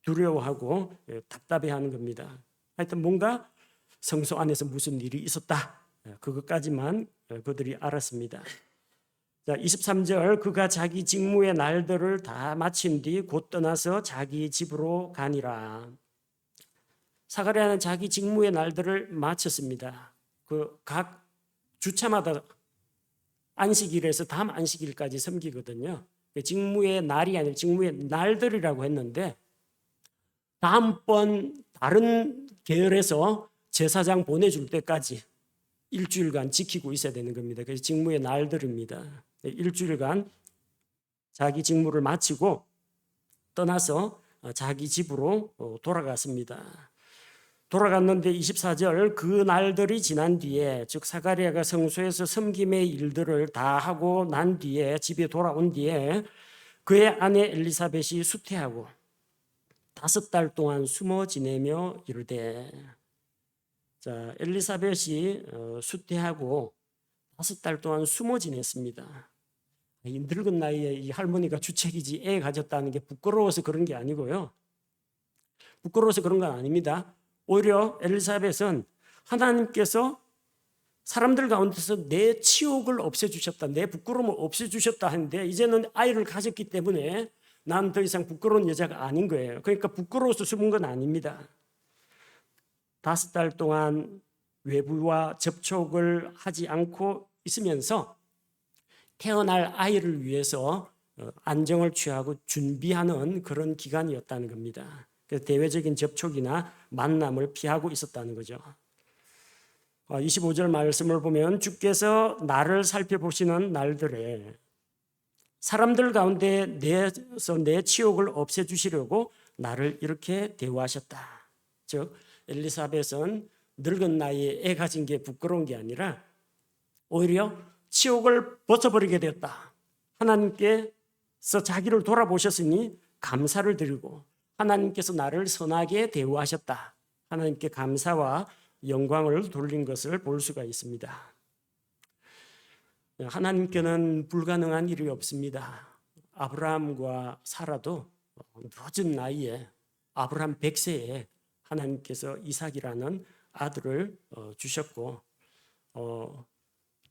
두려워하고 답답해하는 겁니다. 하여튼 뭔가 성소 안에서 무슨 일이 있었다. 그것까지만 그들이 알았습니다. 자, 23절 그가 자기 직무의 날들을 다 마친 뒤 곧 떠나서 자기 집으로 가니라. 사가랴는 자기 직무의 날들을 마쳤습니다. 그 각 주차마다 안식일에서 다음 안식일까지 섬기거든요. 직무의 날이 아니라 직무의 날들이라고 했는데 다음번 다른 계열에서 제사장 보내줄 때까지 일주일간 지키고 있어야 되는 겁니다. 그래서 직무의 날들입니다. 일주일간 자기 직무를 마치고 떠나서 자기 집으로 돌아갔습니다. 돌아갔는데 24절 그 날들이 지난 뒤에 즉 사가랴가 성소에서 섬김의 일들을 다 하고 난 뒤에 집에 돌아온 뒤에 그의 아내 엘리사벳이 수태하고 5달 동안 숨어 지내며 이르되. 자, 엘리사벳이 수태하고 5달 동안 숨어 지냈습니다. 이 늙은 나이에 이 할머니가 주책이지 애 가졌다는 게 부끄러워서 그런 게 아니고요. 부끄러워서 그런 건 아닙니다. 오히려 엘리사벳은 하나님께서 사람들 가운데서 내 치욕을 없애주셨다, 내 부끄러움을 없애주셨다 하는데 이제는 아이를 가졌기 때문에 난 더 이상 부끄러운 여자가 아닌 거예요. 그러니까 부끄러워서 숨은 건 아닙니다. 5달 동안 외부와 접촉을 하지 않고 있으면서 태어날 아이를 위해서 안정을 취하고 준비하는 그런 기간이었다는 겁니다. 그래서 대외적인 접촉이나 만남을 피하고 있었다는 거죠. 25절 말씀을 보면 주께서 나를 살펴보시는 날들에 사람들 가운데 내서 내 치욕을 없애주시려고 나를 이렇게 대우하셨다. 즉 엘리사벳은 늙은 나이에 애 가진 게 부끄러운 게 아니라 오히려 치욕을 벗어버리게 되었다. 하나님께서 자기를 돌아보셨으니 감사를 드리고 하나님께서 나를 선하게 대우하셨다. 하나님께 감사와 영광을 돌린 것을 볼 수가 있습니다. 하나님께는 불가능한 일이 없습니다. 아브라함과 사라도 늦은 나이에 아브라함 100세에 하나님께서 이삭이라는 아들을 주셨고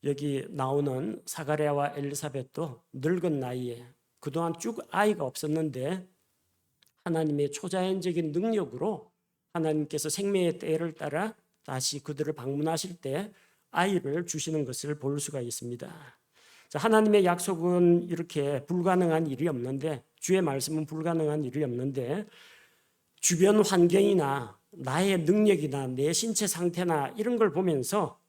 여기 나오는 사가랴와 엘리사벳도 늙은 나이에 그동안 쭉 아이가 없었는데 하나님의 초자연적인 능력으로 하나님께서 생명의 때를 따라 다시 그들을 방문하실 때 아이를 주시는 것을 볼 수가 있습니다. 자, 하나님의 약속은 이렇게 불가능한 일이 없는데 주의 말씀은 불가능한 일이 없는데 주변 환경이나 나의 능력이나 내 신체 상태나 이런 걸 보면서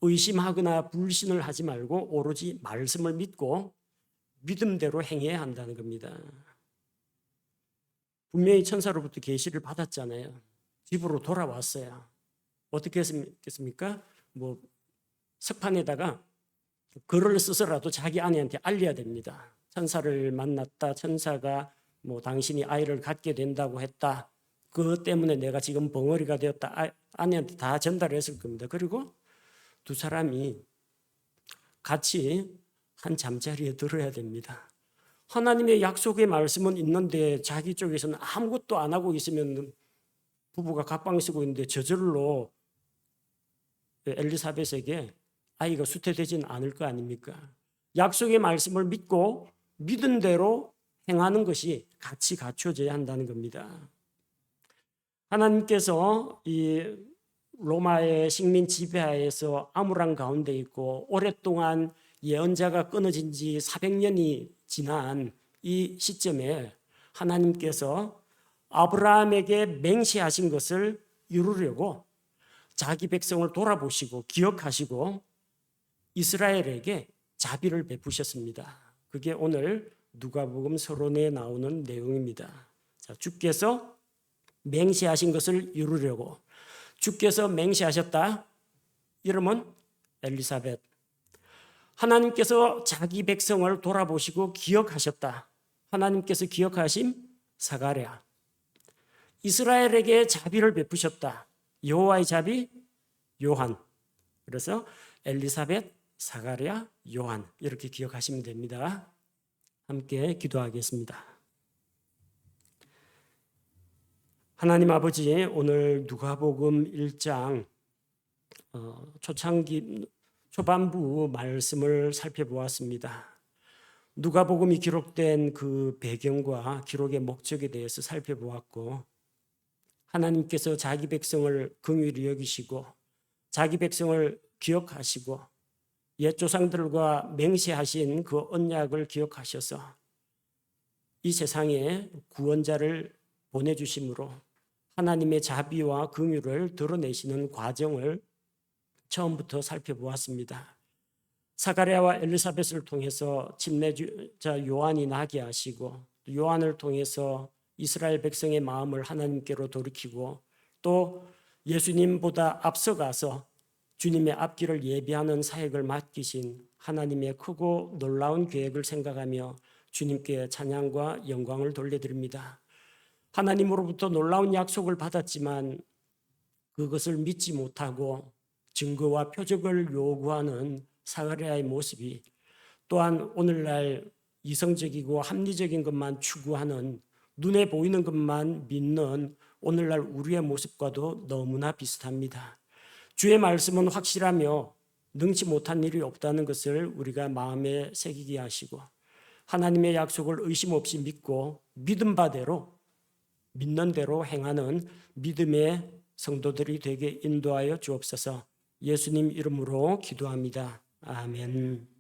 의심하거나 불신을 하지 말고 오로지 말씀을 믿고 믿음대로 행해야 한다는 겁니다. 분명히 천사로부터 계시를 받았잖아요. 집으로 돌아왔어요. 어떻게 했습니까? 뭐 석판에다가 글을 써서라도 자기 아내한테 알려야 됩니다. 천사를 만났다. 천사가 뭐 당신이 아이를 갖게 된다고 했다. 그것 때문에 내가 지금 벙어리가 되었다. 아내한테 다 전달했을 겁니다. 그리고 두 사람이 같이 한 잠자리에 들어야 됩니다. 하나님의 약속의 말씀은 있는데 자기 쪽에서는 아무것도 안 하고 있으면 부부가 각방 쓰고 있는데 저절로 엘리사벳에게 아이가 수태되지는 않을 거 아닙니까? 약속의 말씀을 믿고 믿은 대로 행하는 것이 같이 갖춰져야 한다는 겁니다. 하나님께서 이 로마의 식민 지배하에서 암울한 가운데 있고 오랫동안 예언자가 끊어진 지 400년이 지난 이 시점에 하나님께서 아브라함에게 맹세하신 것을 이루려고 자기 백성을 돌아보시고 기억하시고 이스라엘에게 자비를 베푸셨습니다. 그게 오늘 누가복음 서론에 나오는 내용입니다. 자, 주께서 맹세하신 것을 이루려고 주께서 맹세하셨다. 이름은 엘리사벳. 하나님께서 자기 백성을 돌아보시고 기억하셨다. 하나님께서 기억하신 사가랴. 이스라엘에게 자비를 베푸셨다. 여호와의 자비 요한. 그래서 엘리사벳, 사가랴, 요한 이렇게 기억하시면 됩니다. 함께 기도하겠습니다. 하나님 아버지, 오늘 누가복음 1장 초반부 말씀을 살펴보았습니다. 누가복음이 기록된 그 배경과 기록의 목적에 대해서 살펴보았고, 하나님께서 자기 백성을 긍휼히 여기시고 자기 백성을 기억하시고 옛 조상들과 맹세하신 그 언약을 기억하셔서 이 세상에 구원자를 보내주심으로 하나님의 자비와 긍휼을 드러내시는 과정을 처음부터 살펴보았습니다. 사가랴와 엘리사벳을 통해서 침례자 요한이 나게 하시고, 요한을 통해서 이스라엘 백성의 마음을 하나님께로 돌이키고, 또 예수님보다 앞서가서 주님의 앞길을 예비하는 사역을 맡기신 하나님의 크고 놀라운 계획을 생각하며 주님께 찬양과 영광을 돌려드립니다. 하나님으로부터 놀라운 약속을 받았지만 그것을 믿지 못하고 증거와 표적을 요구하는 사가랴의 모습이, 또한 오늘날 이성적이고 합리적인 것만 추구하는, 눈에 보이는 것만 믿는 오늘날 우리의 모습과도 너무나 비슷합니다. 주의 말씀은 확실하며 능치 못한 일이 없다는 것을 우리가 마음에 새기게 하시고, 하나님의 약속을 의심 없이 믿고 믿은 바대로 믿는 대로 행하는 믿음의 성도들이 되게 인도하여 주옵소서. 예수님 이름으로 기도합니다. 아멘.